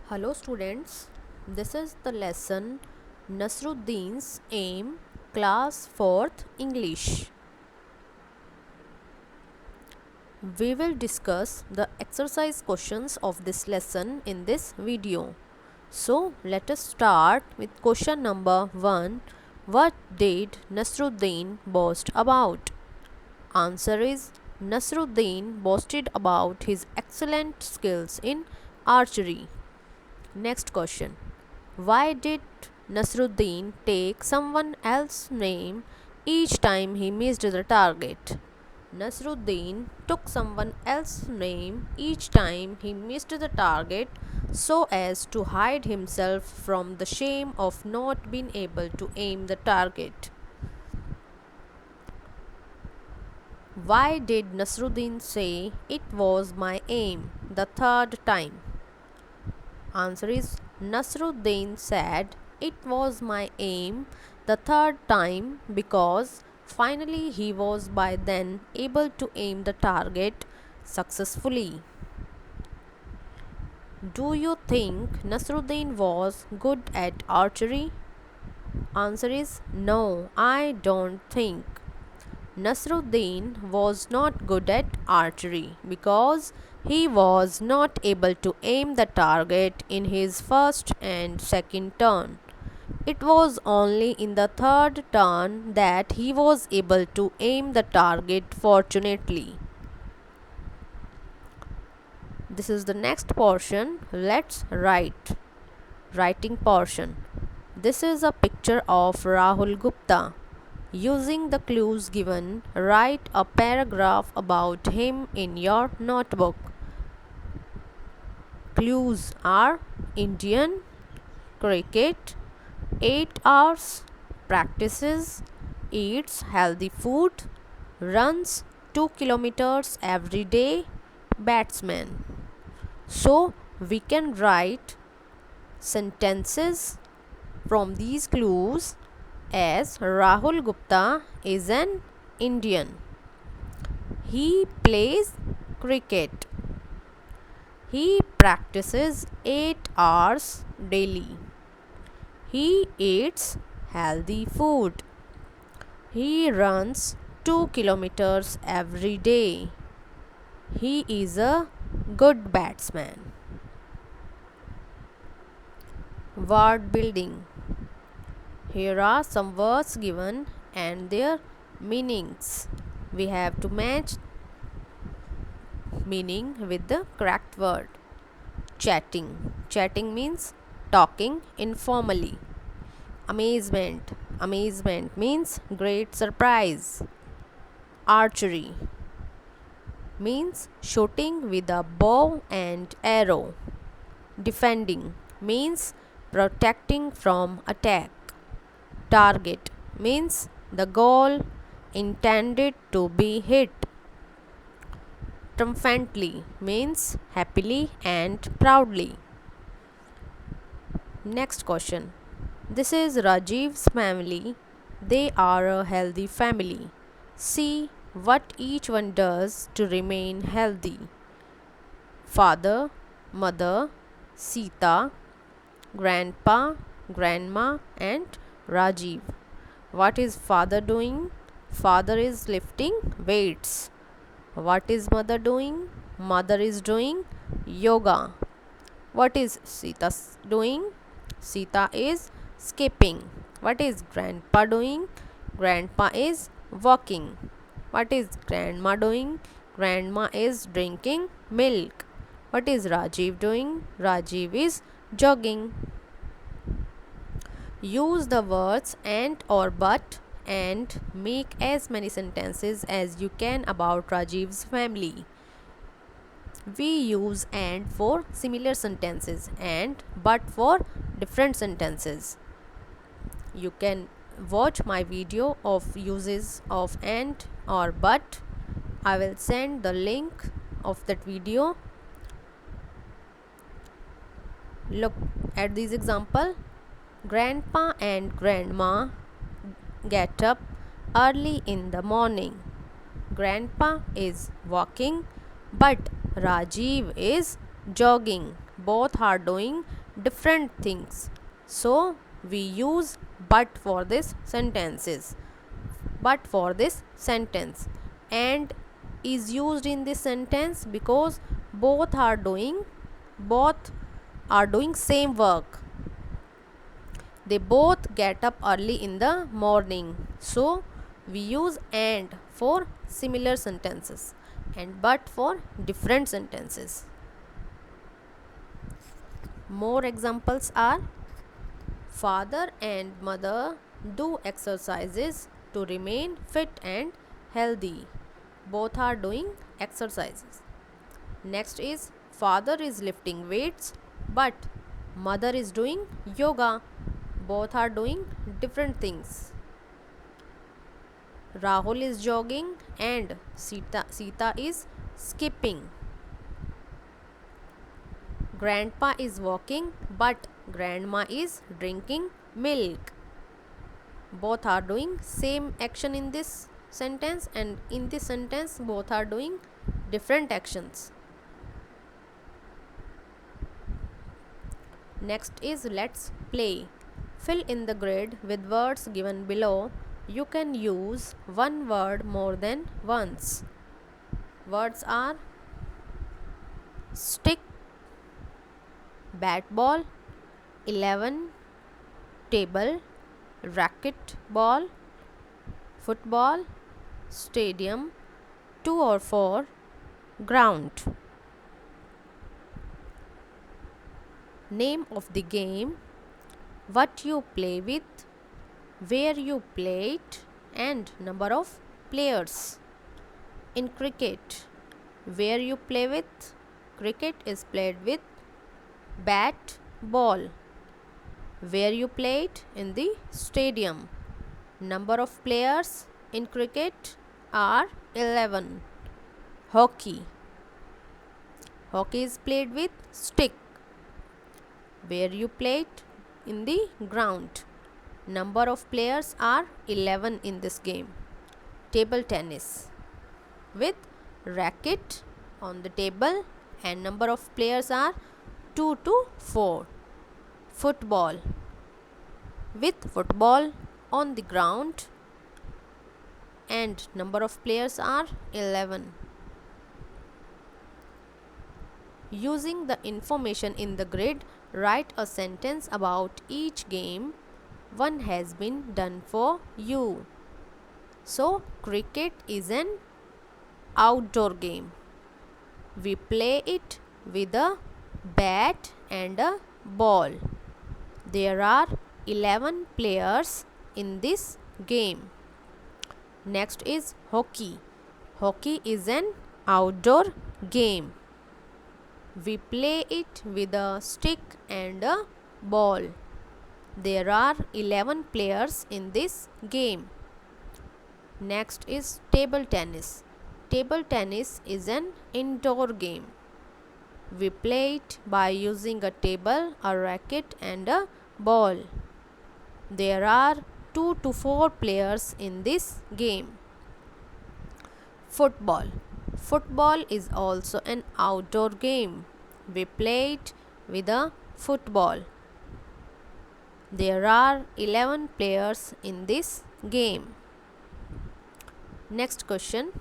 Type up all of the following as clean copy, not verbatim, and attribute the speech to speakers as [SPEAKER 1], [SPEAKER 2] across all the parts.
[SPEAKER 1] Hello students, this is the lesson Nasruddin's Aim, Class 4th English. We will discuss the exercise questions of this lesson in this video. So let us start with question number 1. What did Nasruddin boast about? Answer is Nasruddin boasted about his excellent skills in archery. Next question. Why did Nasruddin take someone else's name each time he missed the target? Nasruddin took someone else's name each time he missed the target so as to hide himself from the shame of not being able to aim the target. Why did Nasruddin say it was my aim the third time? Answer is Nasruddin said it was my aim the third time because finally he was by then able to aim the target successfully. Do you think Nasruddin was good at archery? Answer is no, I don't think. Nasruddin was not good at archery because he was not able to aim the target in his first and second turn. It was only in the third turn that he was able to aim the target fortunately. This is the next portion. Let's write. Writing portion. This is a picture of Rahul Gupta. Using the clues given, write a paragraph about him in your notebook. Clues are Indian, cricket, 8 hours, practices, eats healthy food, runs 2 kilometers every day, batsman. So we can write sentences from these clues as Rahul Gupta is an Indian. He plays cricket. He practices 8 hours daily. He eats healthy food. He runs 2 kilometers every day. He is a good batsman. Word building. Here are some words given and their meanings. We have to match meaning with the correct word. Chatting. Chatting means talking informally. Amazement. Amazement means great surprise. Archery means shooting with a bow and arrow. Defending means protecting from attack. Target means the goal intended to be hit. Triumphantly means happily and proudly. Next question. This is Rajiv's family. They are a healthy family. See what each one does to remain healthy. Father, mother, Sita, grandpa, grandma, and Rajiv. What is father doing? Father is lifting weights. What is mother doing? Mother is doing yoga. What is Sita doing? Sita is skipping. What is grandpa doing? Grandpa is walking. What is grandma doing? Grandma is drinking milk. What is Rajiv doing? Rajiv is jogging. Use the words and or but and make as many sentences as you can about Rajiv's family. We use and for similar sentences and but for different sentences. You can watch my video of uses of and or but. I will send the link of that video. Look at this example. Grandpa and grandma get up early in the morning. Grandpa is walking, but Rajiv is jogging. Both are doing different things. So we use but for this sentences. But for this sentence, and is used in this sentence because both are doing same work. They both get up early in the morning. So we use and for similar sentences and but for different sentences. More examples are: father and mother do exercises to remain fit and healthy. Both are doing exercises. Next is: father is lifting weights but mother is doing yoga. Both are doing different things. Rahul is jogging and Sita is skipping. Grandpa is walking but grandma is drinking milk. Both are doing same action in this sentence, and in this sentence both are doing different actions. Next is let's play. Fill in the grid with words given below. You can use one word more than once. Words are stick, bat ball, 11, table, racket ball, football, stadium, 2 or 4, ground. Name of the game, what you play with, where you play it, and number of players. In cricket, where you play with, cricket is played with bat, ball. Where you play it, in the stadium. Number of players in cricket are 11. Hockey, hockey is played with stick. Where you play it, in the ground. Number of players are 11 in this game. Table tennis, with racket on the table and number of players are 2 to 4. Football, with football on the ground and number of players are 11. Using the information in the grid, write a sentence about each game. One has been done for you. So, cricket is an outdoor game. We play it with a bat and a ball. There are 11 players in this game. Next is hockey. Hockey is an outdoor game. We play it with a stick and a ball. There are 11 players in this game. Next is table tennis. Table tennis is an indoor game. We play it by using a table, a racket and a ball. There are 2 to 4 players in this game. Football. Football is also an outdoor game. We play it with a football. There are 11 players in this game. Next question.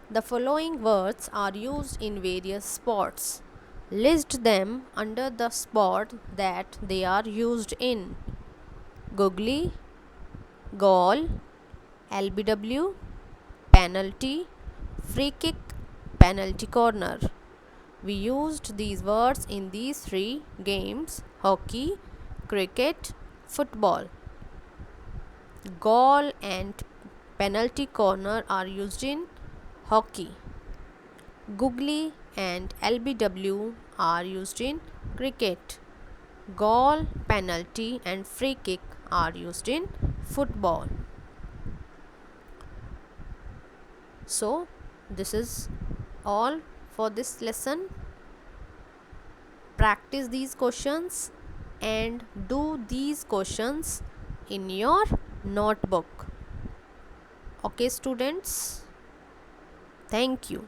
[SPEAKER 1] The following words are used in various sports. List them under the sport that they are used in. Googly, goal, LBW, penalty, free kick, penalty corner. We used these words in these 3 games: hockey, cricket, football. Goal and penalty corner are used in hockey. Googly and LBW are used in cricket. Goal, penalty and free kick are used in football. So, this is all for this lesson. Practice these questions and do these questions in your notebook. Okay, students? Thank you.